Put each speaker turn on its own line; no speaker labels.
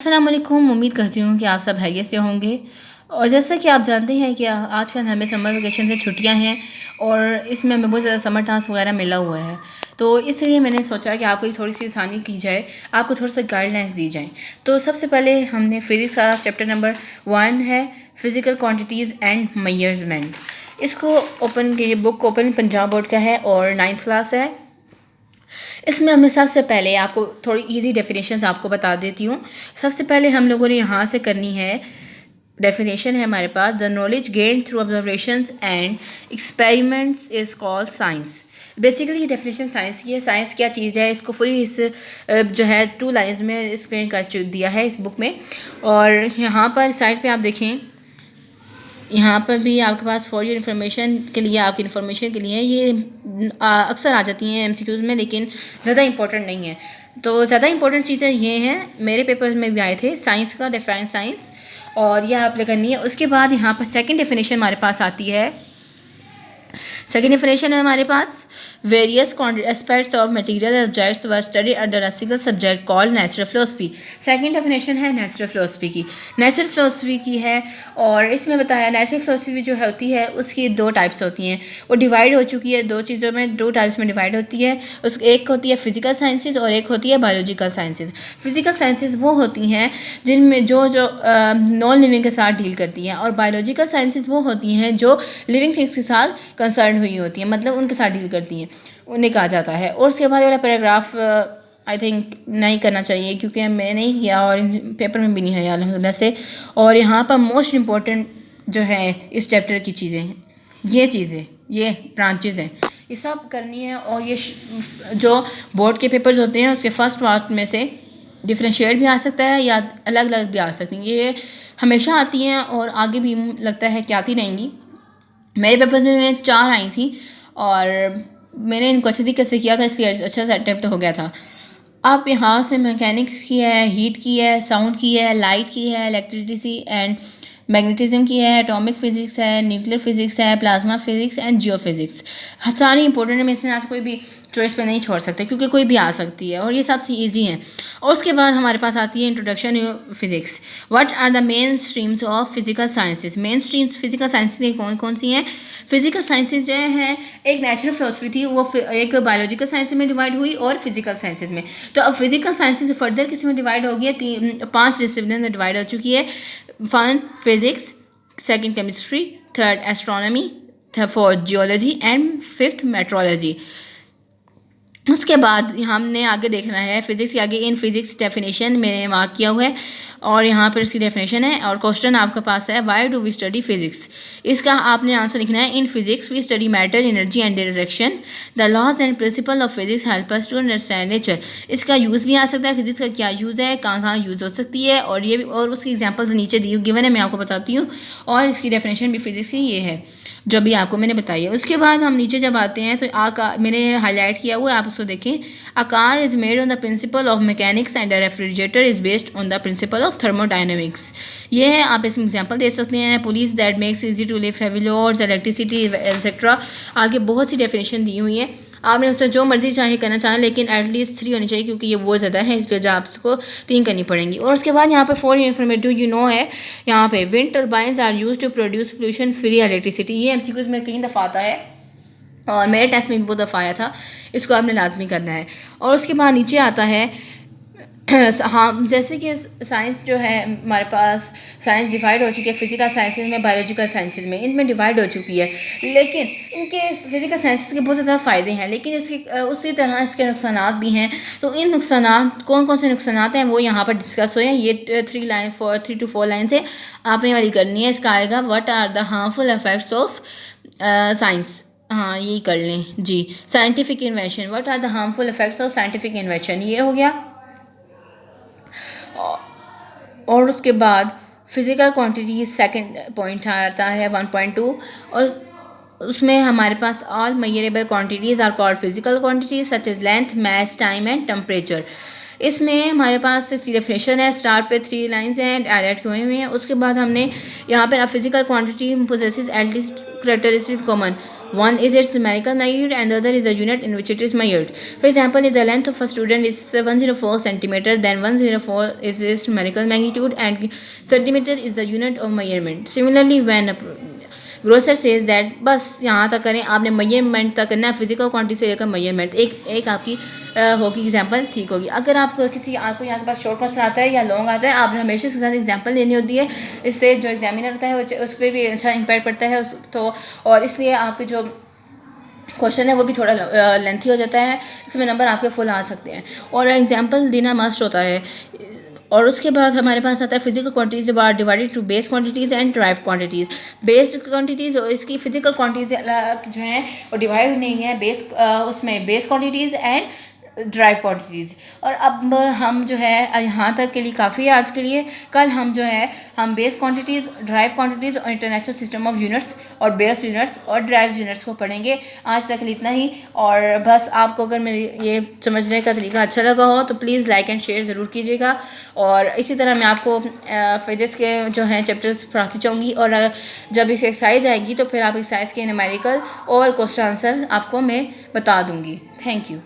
अस्सलाम वालेकुम। उम्मीद करती हूँ कि आप सब खैरियत से होंगे। और जैसा कि आप जानते हैं कि आजकल हमें समर वेकेशन से छुट्टियां हैं और इसमें हमें बहुत ज़्यादा समर टास्क वगैरह मिला हुआ है। तो इसलिए मैंने सोचा कि आपको थोड़ी सी आसानी की जाए, आपको थोड़ा सा गाइडलाइंस दी जाए। तो सबसे पहले हमने फिज़िक्स का चैप्टर नंबर 1 है, फिज़िकल क्वांटिटीज़ एंड मेजरमेंट। इसको ओपन कीजिए, बुक ओपन, पंजाब बोर्ड का है और 9th क्लास है। इसमें हमें सबसे पहले आपको थोड़ी इजी डेफिनेशंस आपको बता देती हूँ। सबसे पहले हम लोगों ने यहाँ से करनी है। डेफिनेशन है हमारे पास, the knowledge gain through observations and experiments is called science. Basically ये डेफिनेशन साइंस की है। साइंस क्या चीज़ है, इसको फुली इस जो है 2 लाइन्स में एक्सप्लेन कर दिया है इस बुक में। और यहाँ पर साइड पे आप देखें, यहाँ पर भी आपके पास फॉर योर इन्फॉर्मेशन के लिए, आपकी इन्फॉर्मेशन के लिए ये अक्सर आ जाती हैं एमसीक्यूज़ में, लेकिन ज़्यादा इंपॉर्टेंट नहीं है। तो ज़्यादा इंपॉर्टेंट चीज़ें ये हैं, मेरे पेपर में भी आए थे साइंस का, डिफाइन साइंस, और यह आप करनी है। उसके बाद यहाँ पर सेकंड डेफिनेशन हमारे पास आती है। सेकेंड डेफिनेशन है हमारे पास, various aspects of material objects were study under a single subject called natural philosophy. Second definition है नेचुरल फिलोसफी की। नेचुरल फिलोसफी की है और इसमें बताया नेचुरल फिलोसफी जो होती है उसकी 2 टाइप्स होती हैं। वो डिवाइड हो चुकी है 2 चीज़ों में, 2 टाइप्स में डिवाइड होती है। उस एक होती है फिजिकल साइंसेज और एक होती है बायोलॉजिकल साइंसेज। फिजिकल साइंसेज वो होती हैं जिनमें जो नॉन लिविंग के साथ डील करती हैं, और बायोलॉजिकल साइंसेज वो होती हैं जो लिविंग थिंग्स के साथ कंसर्न हुई होती हैं, मतलब उनके साथ डील करती हैं, उन्हें कहा जाता है। और उसके बाद वाला पैराग्राफ आई थिंक नहीं करना चाहिए क्योंकि मैंने नहीं किया और पेपर में भी नहीं है अल्हम्दुलिल्लाह से। और यहाँ पर मोस्ट इम्पॉर्टेंट जो है इस चैप्टर की चीज़ें हैं, ये ब्रांचेज़ हैं, ये सब करनी है। और ये जो बोर्ड के पेपर्स होते हैं उसके फर्स्ट पार्ट में से डिफरेंशिएट भी आ सकता है या अलग अलग भी आ सकती हैं। ये हमेशा आती हैं और आगे भी लगता है कि आती रहेंगी। मेरे पेपर में 4 आई थी और मैंने इनको अच्छे तरीके से किया था, इसलिए अच्छा सा अटेम्प्ट हो गया था। अब यहाँ से मैकेनिक्स की है, हीट की है, साउंड की है, लाइट की है, इलेक्ट्रिसिटी एंड मैग्नेटिज्म की है, एटॉमिक फिजिक्स है, न्यूक्लियर फिजिक्स है, plasma physics and Jio physics. सारी इंपॉर्टेंट है, मैं इसमें आप कोई भी चॉइस पे नहीं छोड़ सकते क्योंकि कोई भी आ सकती है और ये सबसे ईजी हैं। और उसके बाद हमारे पास आती है introduction physics. What are the main streams of physical sciences. Main streams physical sciences कौन कौन सी हैं? फिजिकल साइंसेज जो है, एक नेचुरल फिलोसफी थी, वो एक बायोलॉजिकल साइंस में डिवाइड हुई और फिजिकल साइंसेज में। तो अब फिजिकल साइंसेज फर्दर किस में डिवाइड हो गई है? 5 डिसिप्लिन में डिवाइड हो चुकी है। 1 physics, 2 chemistry, 3 astronomy, 4 geology and 5 metrology. उसके बाद हमने आगे देखना है फिजिक्स के आगे। इन फिजिक्स डेफिनेशन मैंने मार्क किया हुआ है और यहाँ पर इसकी डेफिनेशन है। और क्वेश्चन आपके पास है, why do we study physics. इसका आपने आंसर लिखना है, in physics we study matter, energy and direction. The laws and principle of physics help us to understand nature. इसका यूज़ भी आ सकता है, फिजिक्स का क्या यूज़ है, कहाँ कहाँ यूज़ हो सकती है, और ये भी, और उसकी एग्जाम्पल्स नीचे दी गिवन है, मैं आपको बताती हूँ। और इसकी डेफिनेशन भी फिजिक्स की ये है जो भी आपको मैंने बताई है। उसके बाद हम नीचे जब आते हैं तो मैंने हाईलाइट किया हुआ है, आप उसको देखें। A car is made on the principle of mechanics and a refrigerator is based on the principle of thermodynamics. ये है, आप इसमें एग्जांपल दे सकते हैं। Pulleys that makes easy to lift heavy loads, electricity etcetera. आगे बहुत सी डेफिनेशन दी हुई है, आपने उससे जो मर्जी चाहे करना चाहें, लेकिन एटलीस्ट 3 होनी चाहिए क्योंकि ये बहुत ज़्यादा है, इस वजह आपको 3 करनी पड़ेंगी। और उसके बाद यहाँ पर फॉर इन्फॉर्मेटिव यू नो है, यहाँ पे wind turbines are used to produce pollution free electricity. ये एमसीक्यूज़ में कई दफ़ा आता है और मेरे टेस्ट में भी बहुत दफ़ा आया था, इसको आपने लाजमी करना है। और उसके बाद नीचे आता है हाँ, जैसे कि साइंस जो है हमारे पास, साइंस डिवाइड हो चुकी है फिजिकल साइंसेज में, बायोलॉजिकल साइंसेज में, इनमें डिवाइड हो चुकी है। लेकिन इनके फिजिकल साइंसेज के बहुत ज़्यादा फ़ायदे हैं, लेकिन इसके उसी तरह इसके नुकसानात भी हैं। तो इन नुकसानात कौन कौन से नुकसानात हैं वो यहाँ पर डिस्कस हुए हैं। ये 3 to 4 लाइन से आपने वाली करनी है। इसका आएगा, what are the harmful effects of science. हाँ, यही कर लें जी। Scientific invention, what are the harmful effects of scientific invention, ये हो गया। और उसके बाद फिज़िकल क्वांटिटी सेकंड पॉइंट आता है 1.2, और उसमें हमारे पास all measurable quantities are called physical quantities such as length, mass, time and temperature. इसमें हमारे पास इसकी डेफिनेशन है, स्टार्ट पे 3 लाइन्स हैं, हाईलाइट हुए हुए हैं। उसके बाद हमने यहाँ पर physical quantity possesses at least characteristics common, One is its numerical magnitude and the other is the unit in which it is measured. For example, if the length of a student is 104 centimeter, then 104 is its numerical magnitude and centimeter is the unit of measurement. Similarly, when a grocer says that बस यहाँ तक करें, आपने measurement तक करना है, physical quantity से लेकर मेजरमेंट, एक आपकी होगी एग्जांपल ठीक होगी। अगर आपको आपको यहाँ के पास शॉर्ट क्वेश्चन आता है या लॉन्ग आता है, आपने हमेशा उसके साथ एग्जांपल लेनी होती है, इससे जो एग्जामिनर होता है उस पर भी अच्छा इम्पैक्ट पड़ता है तो, और इसलिए आपके जो क्वेश्चन है वो भी थोड़ा लेंथी हो जाता है, इसमें नंबर आपके फुल आ सकते हैं और एग्जांपल देना मस्ट होता है। और उसके बाद हमारे पास आता है physical quantities are divided to base quantities and drive quantities. Base quantities और इसकी फिजिकल क्वांटिटीज़ जो हैं वो डिवाइड नहीं है, उसमें base quantities and drive quantities. और अब हम जो है यहाँ तक के लिए काफ़ी है आज के लिए। कल हम जो है हम बेस क्वांटिटीज़, ड्राइव क्वांटिटीज़ और इंटरनेशनल सिस्टम ऑफ यूनिट्स और बेस यूनिट्स और ड्राइव यूनिट्स को पढ़ेंगे। आज तक के लिए इतना ही। और बस आपको अगर मेरी ये समझने का तरीका अच्छा लगा हो तो प्लीज़ लाइक एंड शेयर ज़रूर कीजिएगा। और इसी तरह मैं आपको फिजिक्स के जो हैं चैप्टर्स पढ़ाती चाहूँगी और जब इस एक्सरसाइज आएगी तो फिर आप एक्सरसाइज के न्यूमेरिकल और क्वेश्चन आंसर आपको मैं बता दूँगी। Thank you.